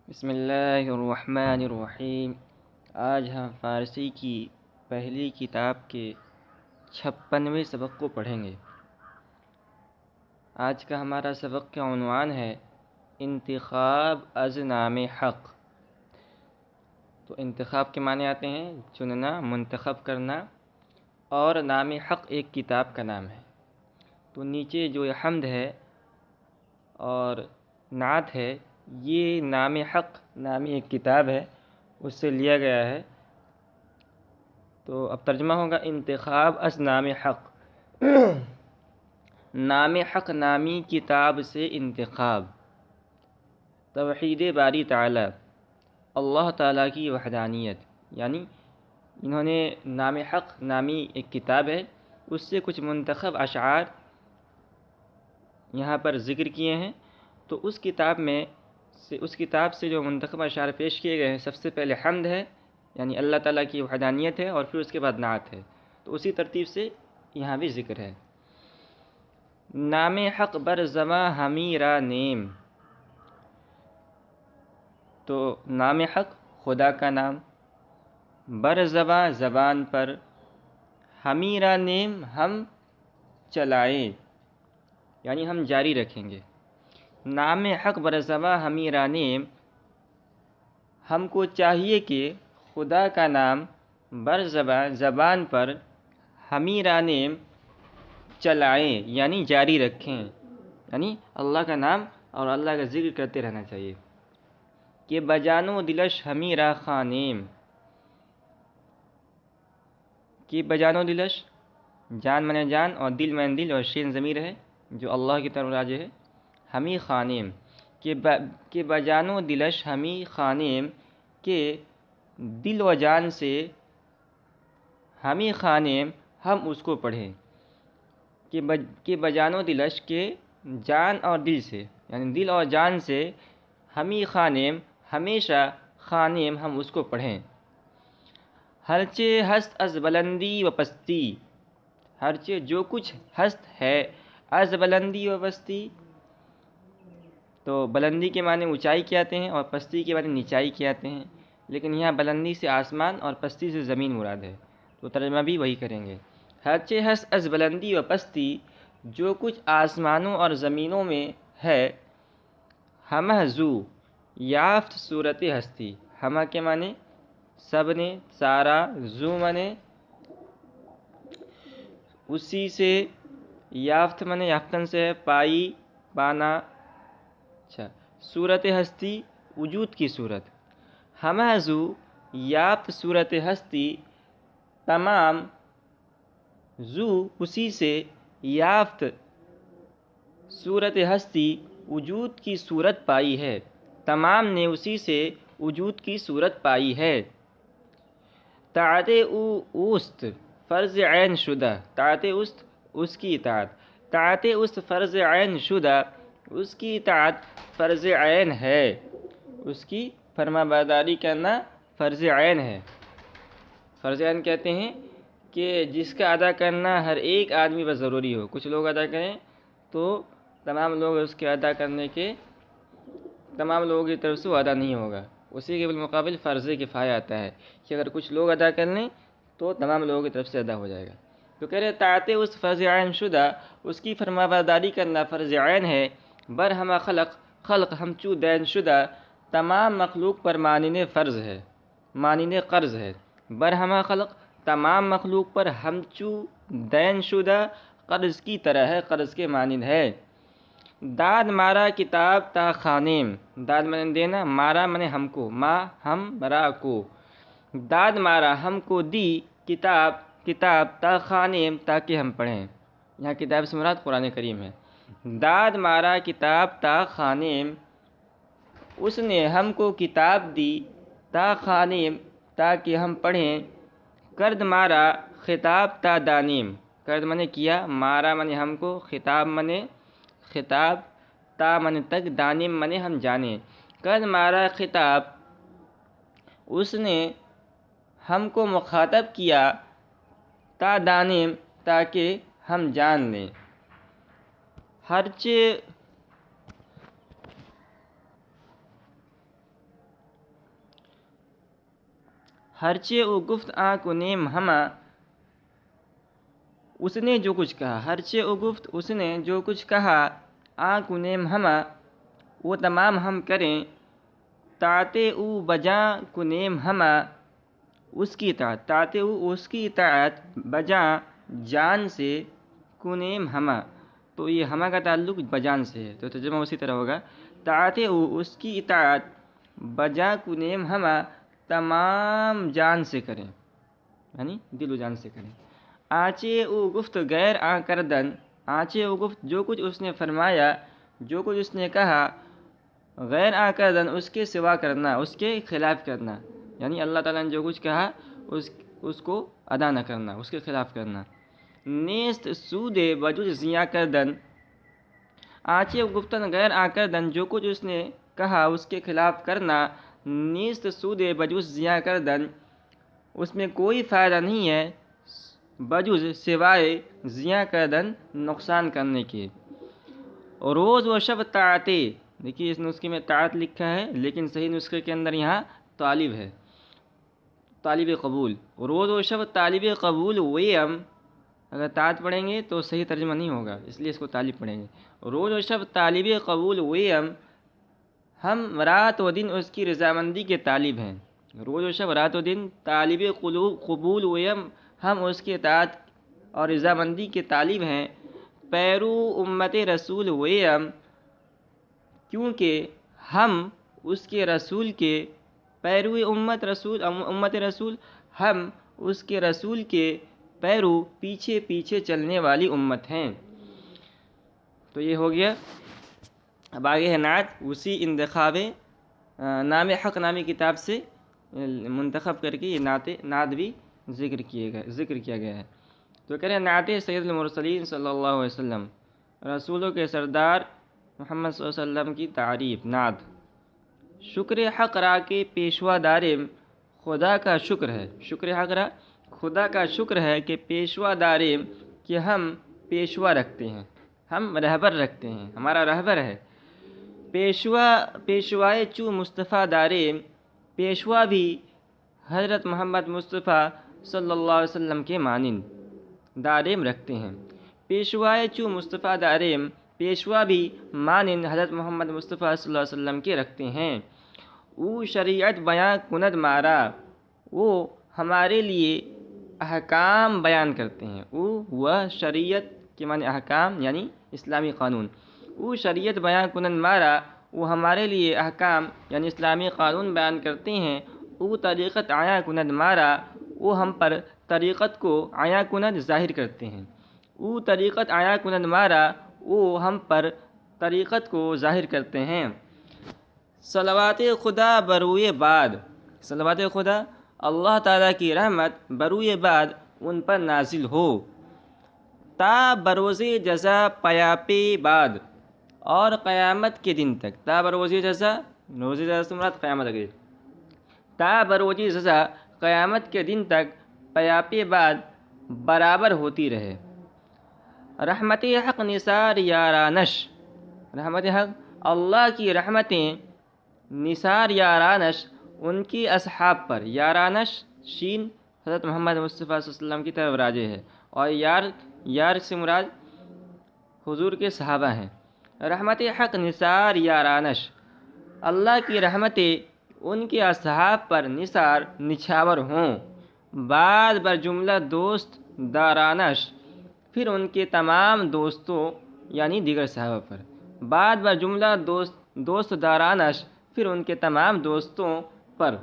بسم اللہ الرحمن الرحیم۔ آج ہم فارسی کی پہلی کتاب کے 56ویں سبق کو پڑھیں گے۔ آج کا ہمارا سبق کا عنوان ہے انتخاب از نام حق۔ تو انتخاب کے معنی آتے ہیں چننا، منتخب کرنا، اور نام حق ایک کتاب کا نام ہے۔ تو نیچے جو یہ حمد ہے اور نعت ہے، یہ نام حق نامی ایک کتاب ہے، اس سے لیا گیا ہے۔ تو اب ترجمہ ہوگا انتخاب از نام حق۔ نام حق نامی کتاب سے انتخاب۔ توحید باری تعالی، اللہ تعالیٰ کی وحدانیت، یعنی انہوں نے نام حق نامی ایک کتاب ہے، اس سے کچھ منتخب اشعار یہاں پر ذکر کیے ہیں۔ تو اس کتاب سے جو منتخب اشعار پیش کیے گئے ہیں، سب سے پہلے حمد ہے، یعنی اللہ تعالیٰ کی وحدانیت ہے، اور پھر اس کے بعد نعت ہے۔ تو اسی ترتیب سے یہاں بھی ذکر ہے۔ نام حق بر زباں ہمی را نیم۔ تو نام حق خدا کا نام، بر زباں زبان پر، ہمی را نیم ہم چلائیں، یعنی ہم جاری رکھیں گے۔ نام حق بر زباں ہمی را نیم، ہم کو چاہیے کہ خدا کا نام بر زبان پر ہمی را نیم چلائیں، یعنی جاری رکھیں، یعنی اللہ کا نام اور اللہ کا ذکر کرتے رہنا چاہیے۔ کہ بجانو دلش ہمی را خانیم، کہ بجانو دلش، جان منے جان اور دل منے دل، اور شین ضمیر ہے جو اللہ کی طرف راجع ہے۔ ہمی خانیم، کہ بجانو دلش ہمی خانیم، کہ دل و جان سے ہمی خانیم ہم اس کو پڑھیں۔ کہ بجانو دلش، کے جان اور دل سے، یعنی دل اور جان سے، ہمی خانیم ہمیشہ خانیم ہم اس کو پڑھیں۔ ہرچے ہست از بلندی و پستی، ہرچے جو کچھ ہست ہے، از بلندی و پستی، تو بلندی کے معنی اونچائی کے آتے ہیں اور پستی کے معنی نیچائی کے آتے ہیں، لیکن یہاں بلندی سے آسمان اور پستی سے زمین مراد ہے، تو ترجمہ بھی وہی کریں گے۔ ہرچے ہست از بلندی و پستی، جو کچھ آسمانوں اور زمینوں میں ہے، ہمہ زو یافت صورت ہستی، ہمہ کے معنی سب نے، سارا، زو معنی اسی سے، یافت معنی یافتن سے ہے، پائی، پانا، اچھا، صورت ہستی وجود کی صورت۔ ہمہ زو یافت صورت ہستی، تمام، زو اسی سے، یافت صورت ہستی وجود کی صورت پائی ہے، تمام نے اسی سے وجود کی صورت پائی ہے۔ طاعت او اوست فرض عین شدہ، طاعت اوست اس کی اطاعت، طاعت اوست فرض عین شدہ، اس کی اطاعت فرض عین ہے، اس کی فرما برداری کرنا فرض عین ہے۔ فرض عین کہتے ہیں کہ جس کا ادا کرنا ہر ایک آدمی پر ضروری ہو، کچھ لوگ ادا کریں تو تمام لوگ اس کے ادا کرنے کے، تمام لوگوں کی طرف سے وہ ادا نہیں ہوگا۔ اسی کے بالمقابل فرض کفایہ آتا ہے کہ اگر کچھ لوگ ادا کر لیں تو تمام لوگوں کی طرف سے ادا ہو جائے گا۔ تو کہہ رہے طاعت اس فرض عین شدہ، اس کی فرما برداری کرنا فرض عین ہے، بر ہمہ خلق ہمچو دین شدہ، تمام مخلوق پر مانند فرض ہے، مانند قرض ہے۔ بر ہمہ خلق تمام مخلوق پر ہمچو دین شدہ، قرض کی طرح ہے، قرض کے مانند ہے۔ داد مارا کتاب تا خانیم، داد منے دینا، مارا منے ہم کو، ما ہم برا کو، داد مارا ہم کو دی کتاب تا خانیم تاکہ ہم پڑھیں، یہاں کتاب سے مراد قرآن کریم ہے۔ داد مارا کتاب تا خانیم، اس نے ہم کو کتاب دی، تا خانیم تاکہ ہم پڑھیں۔ کرد مارا خطاب تا دانیم، کرد منے کیا، مارا منے ہم کو، خطاب منے خطاب، تا منے تک، دانیم منے ہم جانیں۔ کرد مارا خطاب، اس نے ہم کو مخاطب کیا، تا دانیم تاکہ ہم جان لیں۔ ہرچے ہرچے او گفت آ کنیم ہما، اس نے جو کچھ کہا، ہرچے او گفت اس نے جو کچھ کہا، آ کنیم ہما وہ تمام ہم کریں، طاعتے او بجا کنیم ہما اس کی اطاعت، طاعتے او اس کی اطاعت، بجا جان سے، کنیم ہما تو یہ ہما کا تعلق بجان سے ہے، تو ترجمہ اسی طرح ہوگا طاعتے او اس کی اطاعت، بجا کنیم ہما تمام جان سے کریں، یعنی دل و جان سے کریں۔ آنچے او گفت غیر آ کردن، آنچے او گفت جو کچھ اس نے فرمایا، جو کچھ اس نے کہا، غیر آ کردن اس کے سوا کرنا، اس کے خلاف کرنا، یعنی اللہ تعالیٰ نے جو کچھ کہا اس کو ادا نہ کرنا، اس کے خلاف کرنا۔ نیست سود بجز زیاں کردن، آنچے گفتن غیر آ کردن جو کچھ اس نے کہا اس کے خلاف کرنا، نیست سود بجز زیاں کردن اس میں کوئی فائدہ نہیں ہے بجز سوائے زیاں کردن نقصان کرنے کے۔ روز و شب طاعتے، دیکھیے اس نسخے میں طاعت لکھا ہے لیکن صحیح نسخے کے اندر یہاں طالب ہے، طالب قبول، روز و شب طالب قبول ویم، اگر طاعت پڑھیں گے تو صحیح ترجمہ نہیں ہوگا، اس لیے اس کو طالب پڑھیں گے۔ روز و شب طالب قبول ویم، ہم رات و دن اس کی رضامندی کے طالب ہیں، روز و شب رات و دن طالب قبول ویم، ہم اس کے اطاعت اور رضامندی کے طالب ہیں۔ پیرو امت رسول ویم، کیونکہ ہم اس کے رسول کے پیرو امت رسول، ہم اس کے رسول کے پیرو پیچھے پیچھے چلنے والی امت ہیں۔ تو یہ ہو گیا۔ اب آگے ہے نعت، اسی انتخاب نام حق نامی کتاب سے منتخب کر کے یہ نعت بھی ذکر کیا گیا ہے۔ تو کہہ رہے ہیں نعت سید المرسلین صلی اللہ علیہ وسلم، رسولوں کے سردار محمد صلی اللہ علیہ وسلم کی تعریف، نعت۔ شکر حق را کے پیشوا دارم، خدا کا شکر ہے، شکر حق را خدا کا شکر ہے کہ پیشوا دارم، کہ ہم پیشوا رکھتے ہیں، ہم رہبر رکھتے ہیں، ہمارا رہبر ہے۔ پیشوائے چو مصطفیٰ دارم، پیشوا بھی حضرت محمد مصطفیٰ صلی اللہ علیہ وسلم کے مانند دارم رکھتے ہیں۔ پیشوائے چو مصطفیٰ دارم، پیشوا بھی مانند حضرت محمد مصطفیٰ صلی اللہ علیہ وسلم کے رکھتے ہیں۔ او شریعت بیان کند مارا، وہ ہمارے لیے احکام بیان کرتے ہیں، وہ شریعت کے معنی احکام یعنی اسلامی قانون، او شریعت بیان کنند مارا، وہ ہمارے لیے احکام یعنی اسلامی قانون بیان کرتے ہیں۔ او طریقت عیاں کنند مارا، وہ ہم پر طریقت کو عیاں کنند ظاہر کرتے ہیں۔ او طریقت عیاں کنند مارا، وہ ہم پر طریقت کو ظاہر کرتے ہیں۔ صلوات خدا بروئے بعد، صلوات خدا اللہ تعالیٰ کی رحمت بروئے بعد ان پر نازل ہو، تا بروز جزا پیاپے بعد، اور قیامت کے دن تک، تا بروز جزا، روز جزا سے مراد قیامت کے دن، تا بروز جزا قیامت کے دن تک پیاپے بعد برابر ہوتی رہے۔ رحمت حق نثار یارانش، رحمت حق اللہ کی رحمتیں نثار یارانش ان کی اصحاب پر، یارانش شین حضرت محمد مصطفیٰ صلی اللہ علیہ وسلم کی طرف راجع ہے، اور یار سے مراد حضور کے صحابہ ہیں۔ رحمت حق نثار یارانش، اللہ کی رحمتیں ان کے اصحاب پر نثار نچھاور ہوں۔ بعد بر جملہ دوست دارانش، پھر ان کے تمام دوستوں یعنی دیگر صحابہ پر، بعد بر جملہ دوست دارانش، پھر ان کے تمام دوستوں پر۔